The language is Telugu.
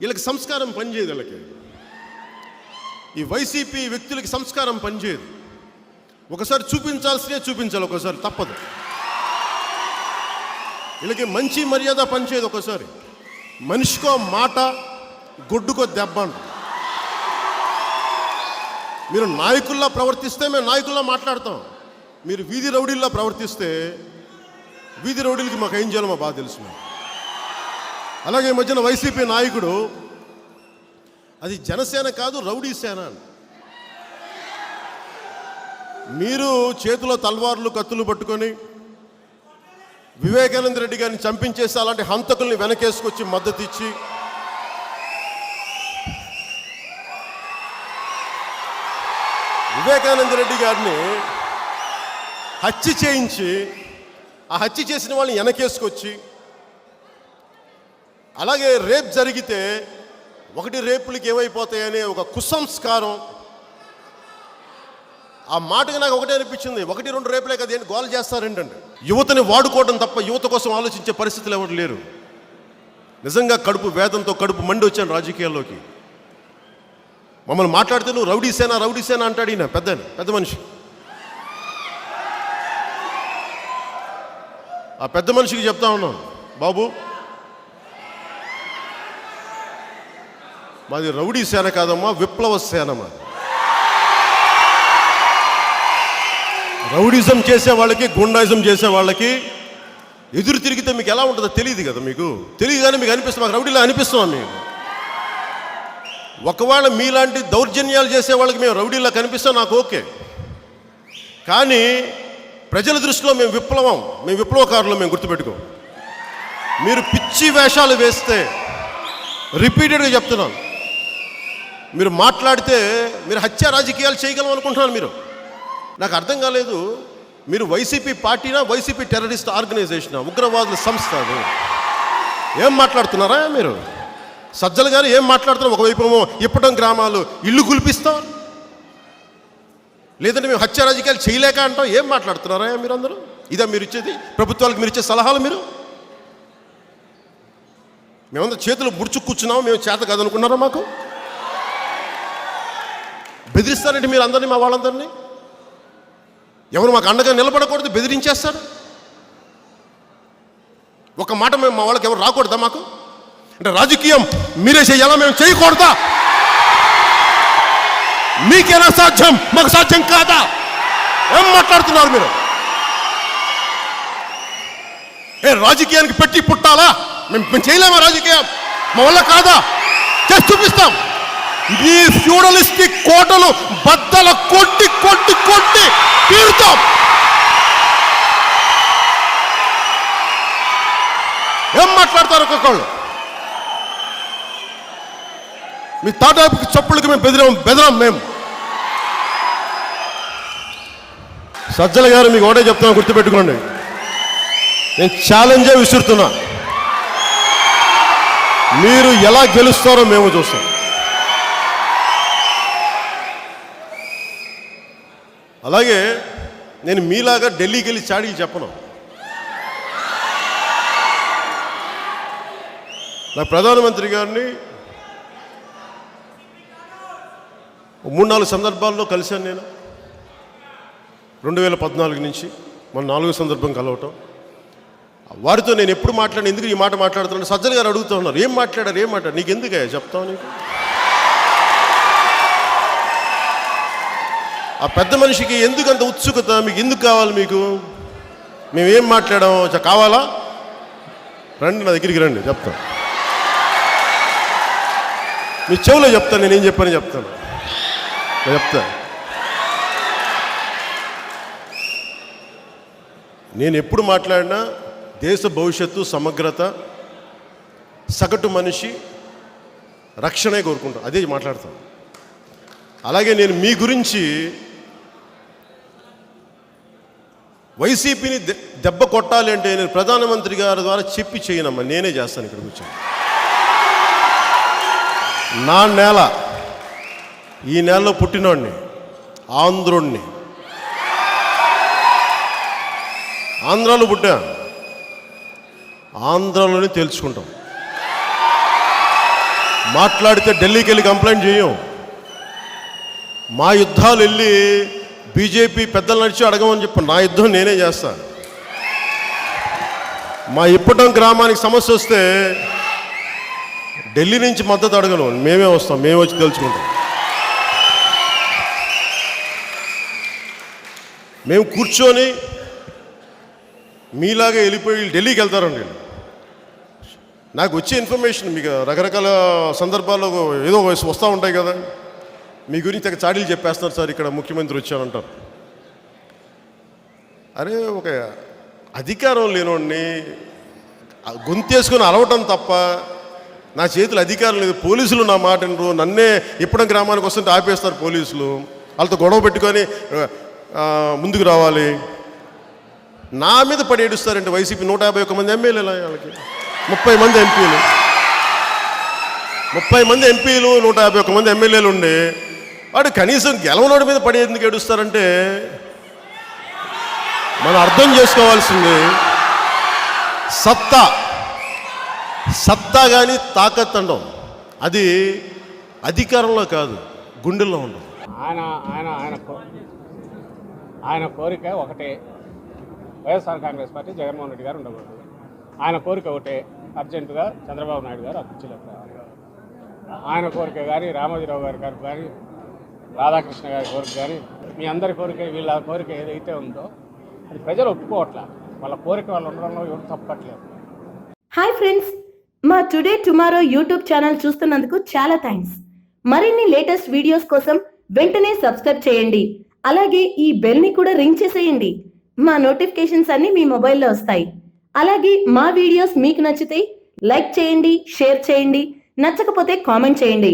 వీళ్ళకి సంస్కారం పనిచేయదు. వీళ్ళకి ఈ వైసీపీ వ్యక్తులకి సంస్కారం పనిచేయదు. ఒకసారి చూపించాల్సినే చూపించాలి, ఒకసారి తప్పదు. వీళ్ళకి మంచి మర్యాద పనిచేయదు. ఒకసారి మనిషికో మాట, గొడ్డుకో దెబ్బ అంట. మీరు నాయకుల్లా ప్రవర్తిస్తే మేము నాయకుల్లా మాట్లాడతాం. మీరు వీధి రౌడీల్లా ప్రవర్తిస్తే వీధి రౌడీలకి మాకు ఏం చేయాలో మా బాగా తెలుసు. అలాగే ఈ మధ్యన వైసీపీ నాయకుడు అది జనసేన కాదు రౌడీ సేన అని. మీరు చేతిలో తల్వార్లు కత్తులు పట్టుకొని వివేకానంద రెడ్డి గారిని చంపించేసి అలాంటి హంతకుల్ని వెనకేసుకొచ్చి మద్దతు ఇచ్చి వివేకానంద రెడ్డి గారిని హత్య చేయించి ఆ హత్య చేసిన వాళ్ళని వెనకేసుకొచ్చి అలాగే రేప్ జరిగితే 1 రేపులకి ఏమైపోతాయనే ఒక కుసంస్కారం. ఆ మాటకి నాకు ఒకటే అనిపించింది, 1-2 రేపులే కదా ఏంటి గోల చేస్తారేంటండి. యువతని వాడుకోవడం తప్ప యువత కోసం ఆలోచించే పరిస్థితులు ఎవరు లేరు. నిజంగా కడుపు వేదంతో కడుపు మండి వచ్చాను రాజకీయాల్లోకి. మమ్మల్ని మాట్లాడితే నువ్వు రౌడీ సేన అంటాడు ఈయన పెద్ద మనిషి. ఆ పెద్ద మనిషికి చెప్తా ఉన్నాను, బాబు మాది రౌడీ సేన కాదమ్మా, విప్లవ సేన. మాది రౌడిజం చేసే వాళ్ళకి, గుండాయిజం చేసే వాళ్ళకి ఎదురు తిరిగితే మీకు ఎలా ఉంటుందో తెలియదు కదా. మీకు తెలియదు కానీ మీకు అనిపిస్తుంది, మాకు రౌడీలా అనిపిస్తున్నాం మీకు. ఒకవేళ మీలాంటి దౌర్జన్యాలు చేసే వాళ్ళకి మేము రౌడీలా కనిపిస్తాం, నాకు ఓకే. కానీ ప్రజల దృష్టిలో మేము విప్లవకారులు, మేము గుర్తుపెట్టుకోం. మీరు పిచ్చి వేషాలు వేస్తే రిపీటెడ్గా చెప్తున్నాను, మీరు మాట్లాడితే మీరు హత్య రాజకీయాలు చేయగలం అనుకుంటున్నాను. మీరు నాకు అర్థం కాలేదు, మీరు వైసీపీ పార్టీనా, వైసీపీ టెర్రరిస్ట్ ఆర్గనైజేషనా, ఉగ్రవాదుల సంస్థ? అది ఏం మాట్లాడుతున్నారా మీరు? సజ్జల గారు ఏం మాట్లాడుతున్నారు? ఒకవైపు ఏమో ఇప్పటం గ్రామాలు ఇల్లు కుల్పిస్తాం, లేదంటే మేము హత్య రాజకీయాలు చేయలేక అంటాం. ఏం మాట్లాడుతున్నారా మీరు అందరూ? ఇదా మీరు ఇచ్చేది ప్రభుత్వాలకు? మీరు ఇచ్చే సలహాలు? మీరు మేమందరూ చేతులు ముడుచు కూర్చున్నాము, మేము చేత కాదనుకున్నారా? మాకు బెదిరిస్తారంటే మీరు అందరినీ, మా వాళ్ళందరినీ. ఎవరు మాకు అండగా నిలబడకూడదు, బెదిరించేస్తారు. ఒక మాట మేము మా వాళ్ళకి ఎవరు రాకూడదా? మాకు అంటే రాజకీయం మీరే చేయాలా, మేము చేయకూడదా? మీకేనా సాధ్యం, మాకు సాధ్యం కాదా? ఏం మాట్లాడుతున్నారు మీరు? రాజకీయానికి పెట్టి పుట్టాలా? మేము చేయలేమా రాజకీయం? మా వల్ల కాదా? చేసి చూపిస్తాం. ఈ ఫ్యూడలిస్టిక్ కోటలు బద్దల కొట్టి కొట్టి కొట్టి తీరుతాం. ఏం మాట్లాడతారు ఒక్కొక్కళ్ళు? మీ తాటాపు చప్పులకి మేము బెదరం. మేము సజ్జల గారు మీకు ఒకటే చెప్తాను, గుర్తుపెట్టుకోండి. నేను ఛాలెంజే విసురుతున్నా, మీరు ఎలా గెలుస్తారో మేము చూస్తాం. అలాగే నేను మీలాగా ఢిల్లీకి వెళ్ళి చాడీలు చెప్పను. నా ప్రధానమంత్రి గారిని 3-4 సందర్భాల్లో కలిశాను నేను. 2014 నుంచి మన 4వ సందర్భం కలవటం. వారితో నేను ఎప్పుడు మాట్లాడిన, ఎందుకు ఈ మాట మాట్లాడుతున్నాను? సజ్జల గారు అడుగుతూ ఉన్నారు, ఏం మాట్లాడారు? నీకు ఎందుకే చెప్తావు? నీకు ఆ పెద్ద మనిషికి ఎందుకు అంత ఉత్సుకత? మీకు ఎందుకు కావాలి? మీకు మేమేం మాట్లాడామో కావాలా? రండి, నా దగ్గరికి రండి, చెప్తాను. మీ చెవులో చెప్తాను, నేనేం చెప్పాను చెప్తాను. నేను ఎప్పుడు మాట్లాడినా దేశ భవిష్యత్తు, సమగ్రత, సగటు మనిషి రక్షణే కోరుకుంటాను, అదే మాట్లాడతాను. అలాగే నేను మీ గురించి వైసీపీని దెబ్బ కొట్టాలి అంటే నేను ప్రధానమంత్రి గారి ద్వారా చెప్పి చేయనమ్మా, నేనే చేస్తాను. ఇక్కడ కూర్చొని నా నేల, ఈ నేలలో పుట్టినోడిని, ఆంధ్రుణ్ణి, ఆంధ్రాలో పుట్టా, ఆంధ్రాలోనే తెలుసుకుంటాం. మాట్లాడితే ఢిల్లీకి వెళ్ళి కంప్లైంట్ చేయం. మా యుద్ధాలు వెళ్ళి బీజేపీ పెద్దలు నడిచి అడగమని చెప్పి నా యుద్ధం నేనే చేస్తాను. మా ఇప్పటం గ్రామానికి సమస్య వస్తే ఢిల్లీ నుంచి మద్దతు అడగను, మేమే వస్తాం, మేమే వచ్చి తెలుసుకుంటాం. మేము కూర్చొని మీలాగే వెళ్ళిపోయి ఢిల్లీకి వెళ్తారండి. నాకు వచ్చే ఇన్ఫర్మేషన్ మీకు రకరకాల సందర్భాల్లో ఏదో వస్తూ ఉంటాయి కదా, మీ గురించి తెగ చాడీలు చెప్పేస్తున్నారు సార్, ఇక్కడ ముఖ్యమంత్రి వచ్చానంటారు. అరే ఒక అధికారం లేనోడిని గొంతేసుకొని అలవటం తప్ప నా చేతులు అధికారం లేదు. పోలీసులు నా మాట వినరు, నన్నే ఇప్పటి గ్రామానికి వస్తుంటే ఆపేస్తారు పోలీసులు, వాళ్ళతో గొడవ పెట్టుకొని ముందుకు రావాలి. నా మీద పడి ఏడుస్తారంటే వైసీపీ 151 మంది ఎమ్మెల్యేలు, వాళ్ళకి 30 మంది ఎంపీలు, 30 మంది ఎంపీలు 151 మంది ఎమ్మెల్యేలు ఉండి వాడు కనీసం గెలవనోడి మీద పడి ఎందుకు ఏడుస్తారంటే మనం అర్థం చేసుకోవాల్సింది సత్తా కానీ తాకత్ అండం అది అధికారంలో కాదు, గుండెల్లో ఉండదు. ఆయన కోరిక ఒకటే, వైఎస్ఆర్ కాంగ్రెస్ పార్టీ జగన్మోహన్ రెడ్డి గారు ఉండకూడదు. ఆయన కోరిక ఒకటే, అర్జెంటుగా చంద్రబాబు నాయుడు గారు అధ్యక్షులకు రావాలి. ఆయన కోరిక కానీ, రామోజీరావు గారి కోరిక కానీ, రాధాకృష్ణ గారి కోరిక కానీ, మీ అందరి కోరిక, వీళ్ళ కోరిక ఏదైతే ఉందో అది ప్రజలు ఒప్పుకోవట్లా. వాళ్ళ కోరిక వాళ్ళు ఉండడంలో ఎవరు తప్పట్లేదు. హాయ్ ఫ్రెండ్స్, మా టుడే టుమారో యూట్యూబ్ ఛానల్ చూస్తున్నందుకు చాలా థ్యాంక్స్. మరిన్ని లేటెస్ట్ వీడియోస్ కోసం వెంటనే సబ్స్క్రైబ్ చేయండి. అలాగే ఈ బెల్ ని కూడా రింగ్ చేసేయండి. మా నోటిఫికేషన్స్ అన్ని మీ మొబైల్లో వస్తాయి. అలాగే మా వీడియోస్ మీకు నచ్చితే లైక్ చేయండి, షేర్ చేయండి, నచ్చకపోతే కామెంట్ చేయండి.